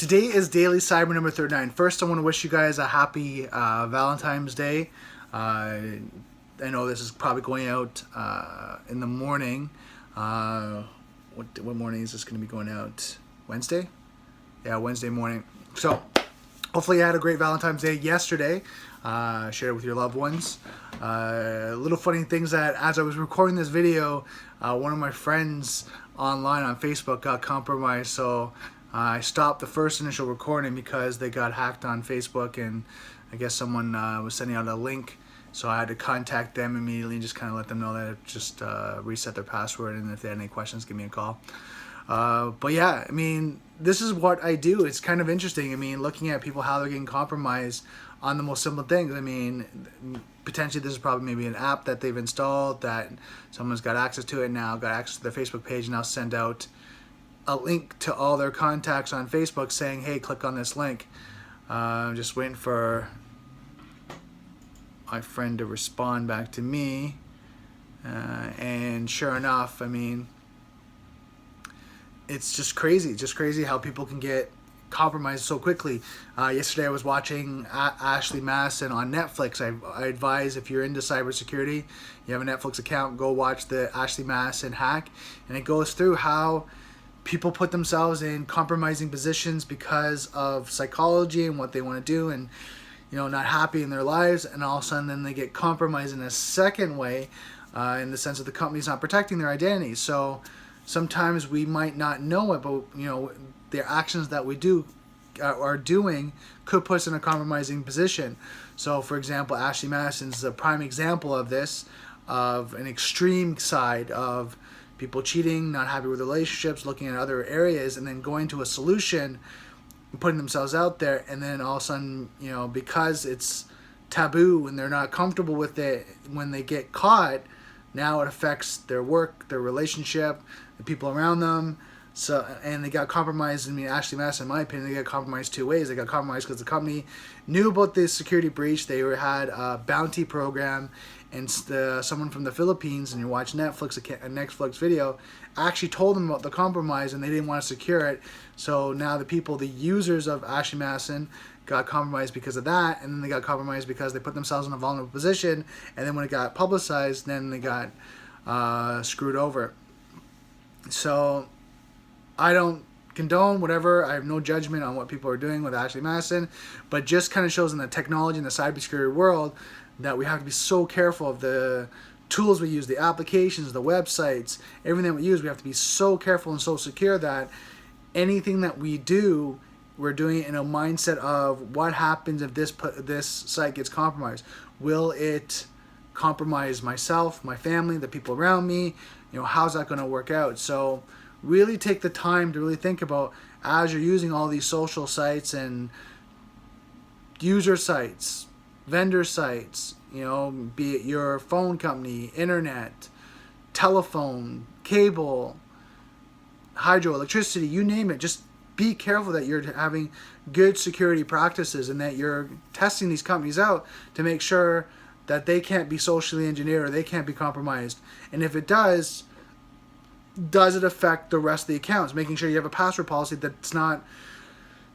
Today is Daily Cyber number 39. First, I want to wish you guys a happy Valentine's Day. I know this is probably going out in the morning. What morning is this going to be going out? Wednesday? Yeah, Wednesday morning. So, hopefully you had a great Valentine's Day yesterday. Share it with your loved ones. Little funny things that as I was recording this video, one of my friends online on Facebook got compromised. So I stopped the first initial recording because they got hacked on Facebook, and I guess someone was sending out a link. So I had to contact them immediately and just kind of let them know that it just reset their password, and if they had any questions, give me a call. But yeah, I mean, this is what I do. It's kind of interesting. I mean, looking at people, how they're getting compromised on the most simple things. I mean, potentially this is probably maybe an app that they've installed that someone's got access to it now, got access to their Facebook page, and now send out a link to all their contacts on Facebook saying, hey, click on this link. I'm just waiting for my friend to respond back to me. And sure enough, I mean, it's just crazy how people can get compromised so quickly. Yesterday I was watching Ashley Madison on Netflix. I advise, if you're into cybersecurity, you have a Netflix account, go watch the Ashley Madison hack, and it goes through how people put themselves in compromising positions because of psychology and what they want to do, and not happy in their lives, and all of a sudden then they get compromised in a second way, in the sense that the company's not protecting their identity. So sometimes we might not know it, but the actions that we are doing could put us in a compromising position. So for example, Ashley Madison is a prime example of this, of an extreme side of people cheating, not happy with relationships, looking at other areas, and then going to a solution, putting themselves out there, and then all of a sudden, because it's taboo and they're not comfortable with it, when they get caught, now it affects their work, their relationship, the people around them. So, and they got compromised. I mean, Ashley Madison, in my opinion, they got compromised two ways. They got compromised because the company knew about this security breach. They had a bounty program, and someone from the Philippines, and you watch Netflix video, actually told them about the compromise, and they didn't want to secure it. So now the users of Ashley Madison, got compromised because of that, and then they got compromised because they put themselves in a vulnerable position, and then when it got publicized, then they got screwed over. So I don't condone whatever. I have no judgment on what people are doing with Ashley Madison, but just kind of shows in the technology and the cybersecurity world that we have to be so careful of the tools we use, the applications, the websites, everything that we use. We have to be so careful and so secure that anything that we do, we're doing it in a mindset of what happens if this site gets compromised. Will it compromise myself, my family, the people around me? How's that going to work out? So really take the time to really think about, as you're using all these social sites and user sites, vendor sites, be it your phone company, internet, telephone, cable, hydro, electricity, you name it. Just be careful that you're having good security practices and that you're testing these companies out to make sure that they can't be socially engineered or they can't be compromised. And if it does it affect the rest of the accounts? Making sure you have a password policy that's not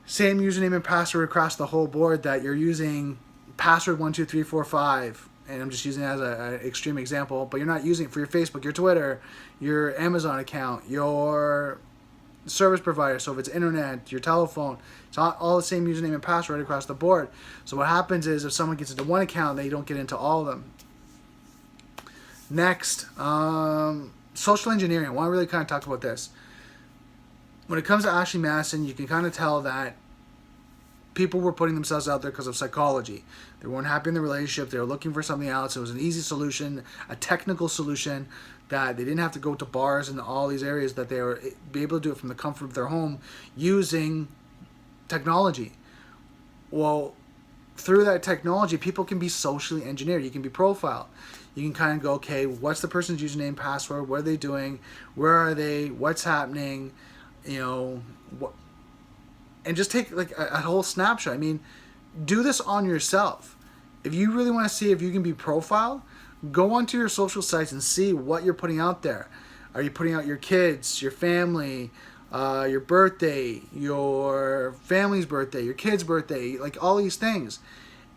same username and password across the whole board, that you're using password 12345, and I'm just using it as an extreme example, but you're not using it for your Facebook, your Twitter, your Amazon account, your service provider. So if it's internet, your telephone, it's all the same username and password across the board. So what happens is if someone gets into one account, they don't get into all of them. Next, social engineering. I want to really kind of talk about this. When it comes to Ashley Madison, you can kind of tell that people were putting themselves out there because of psychology. They weren't happy in the relationship. They were looking for something else. It was an easy solution, a technical solution, that they didn't have to go to bars and all these areas, that they were be able to do it from the comfort of their home using technology. Well, through that technology, people can be socially engineered. You can be profiled. You can kind of go, okay, what's the person's username, password? What are they doing? Where are they? What's happening? And just take like a whole snapshot. I mean, do this on yourself. If you really want to see if you can be profiled, go onto your social sites and see what you're putting out there. Are you putting out your kids, your family, your birthday, your family's birthday, your kid's birthday, like all these things.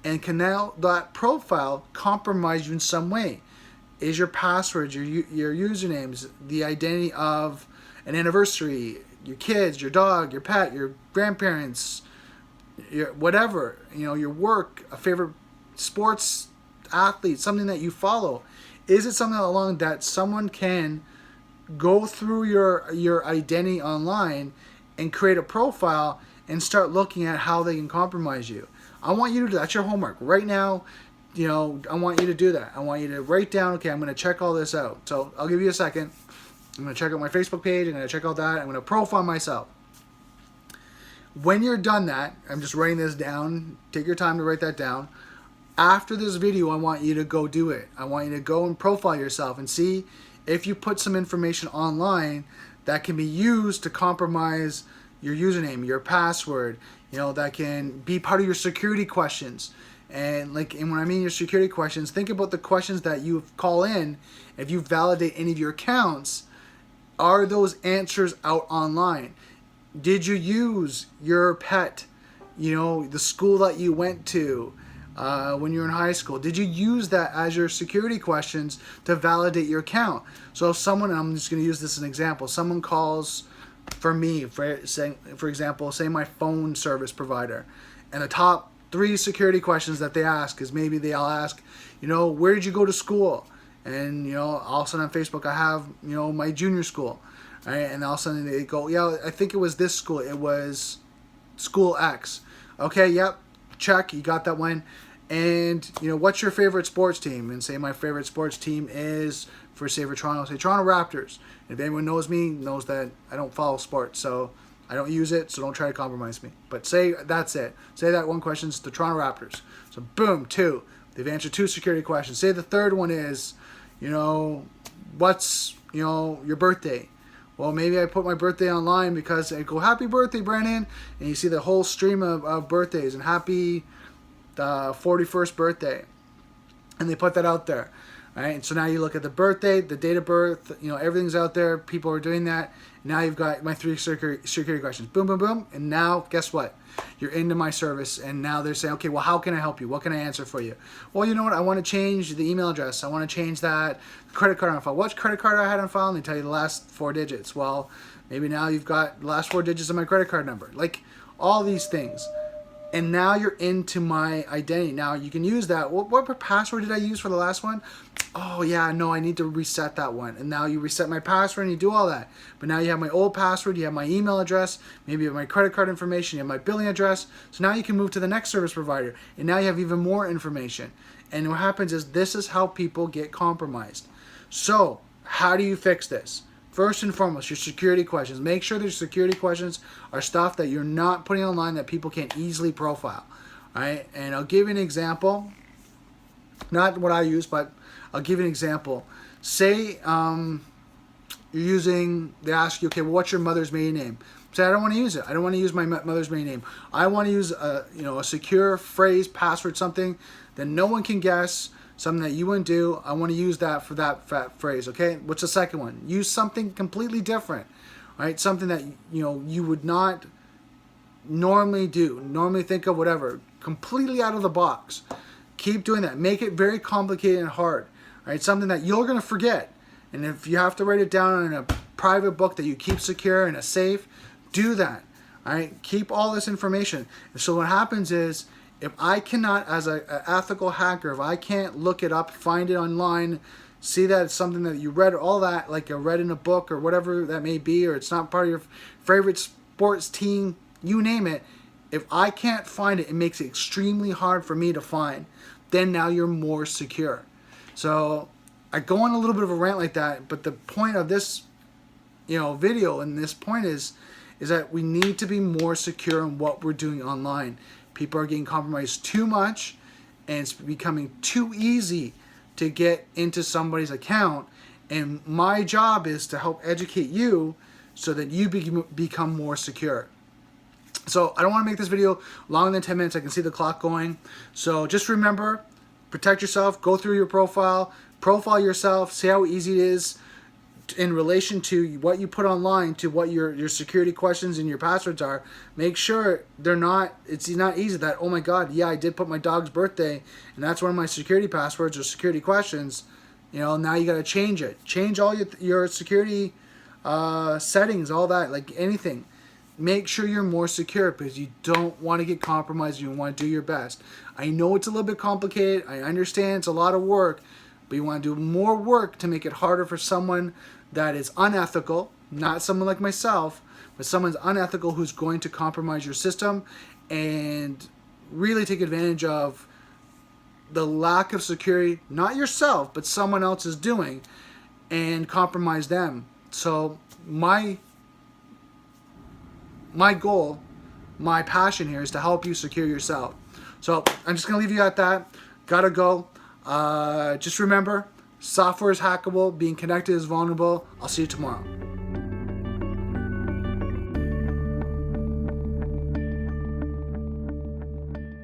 And can now that profile compromise you in some way? Is your passwords, your usernames, the identity of an anniversary, your kids, your dog, your pet, your grandparents, your whatever, your work, a favorite sports athlete, something that you follow? Is it something along that someone can go through your identity online and create a profile and start looking at how they can compromise you? I want you to do that. That's your homework right now. I want you to do that. I want you to write down, okay, I'm going to check all this out. So I'll give you a second. I'm going to check out my Facebook page. I'm going to check out that. I'm going to profile myself. When you're done that, I'm just writing this down. Take your time to write that down. After this video, I want you to go do it. I want you to go and profile yourself and see if you put some information online that can be used to compromise your username, your password, that can be part of your security questions. And when I mean your security questions, think about the questions that you call in. If you validate any of your accounts, are those answers out online? Did you use your pet, the school that you went to when you were in high school? Did you use that as your security questions to validate your account? So if someone, I'm just going to use this as an example, someone calls for me, for example, say my phone service provider, and the top 3 security questions that they ask is maybe they'll ask, where did you go to school? And, all of a sudden on Facebook I have, my junior school, right? And all of a sudden they go, yeah, I think it was this school. It was school X. Okay, yep, check, you got that one. And, what's your favorite sports team? And say my favorite sports team is, for Toronto, say Toronto Raptors. And if anyone knows me, knows that I don't follow sports, so I don't use it, so don't try to compromise me. But say that's it. Say that one question is the Toronto Raptors. So boom, 2. They've answered 2 security questions. Say the third one is, what's, your birthday? Well, maybe I put my birthday online because I go, happy birthday, Brandon. And you see the whole stream of birthdays and happy 41st birthday. And they put that out there. Right? And so now you look at the birthday, the date of birth, everything's out there. People are doing that. Now you've got my 3 security questions. Boom, boom, boom. And now, guess what? You're into my service. And now they're saying, okay, well, how can I help you? What can I answer for you? Well, you know what? I want to change the email address. I want to change that credit card on file. What credit card I had on file? And they tell you the last 4 digits. Well, maybe now you've got the last 4 digits of my credit card number. Like all these things. And now you're into my identity. Now you can use that. What password did I use for the last one? Oh yeah, no, I need to reset that one. And now you reset my password and you do all that. But now you have my old password, you have my email address, maybe you have my credit card information, you have my billing address. So now you can move to the next service provider. And now you have even more information. And what happens is this is how people get compromised. So how do you fix this? First and foremost, your security questions. Make sure that your security questions are stuff that you're not putting online that people can easily profile. All right? And I'll give you an example. Not what I use, but I'll give you an example. Say they ask you, okay, well, what's your mother's maiden name? Say, I don't want to use it. I don't want to use my mother's maiden name. I want to use a secure phrase, password, something that no one can guess, something that you wouldn't do. I want to use that for that phrase, okay? What's the second one? Use something completely different, right? Something that, you would not normally do. Normally think of whatever. Completely out of the box. Keep doing that. Make it very complicated and hard, right? Something that you're going to forget. And if you have to write it down in a private book that you keep secure in a safe, do that, all right? Keep all this information. And so what happens is, if I cannot, as an ethical hacker, if I can't look it up, find it online, see that it's something that you read, all that, like you read in a book or whatever that may be, or it's not part of your favorite sports team, you name it, if I can't find it, it makes it extremely hard for me to find. Then now you're more secure. So I go on a little bit of a rant like that, but the point of this, video and this point is that we need to be more secure in what we're doing online. People are getting compromised too much, and it's becoming too easy to get into somebody's account. And my job is to help educate you so that you become more secure. So I don't want to make this video longer than 10 minutes. I can see the clock going. So just remember, protect yourself, go through your profile yourself, see how easy it is. in relation to what you put online, to what your security questions and your passwords are, make sure they're not, it's not easy that, oh my God, yeah, I did put my dog's birthday and that's one of my security passwords or security questions. You know, now you got to change it. Change all your security settings, all that, like anything. Make sure you're more secure because you don't want to get compromised. You want to do your best. I know it's a little bit complicated. I understand it's a lot of work, but you want to do more work to make it harder for someone that is unethical, not someone like myself, but someone's unethical who's going to compromise your system and really take advantage of the lack of security, not yourself, but someone else is doing, and compromise them. So my goal, my passion here is to help you secure yourself. So I'm just going to leave you at that. Gotta go. Just remember, software is hackable. Being connected is vulnerable. I'll see you tomorrow.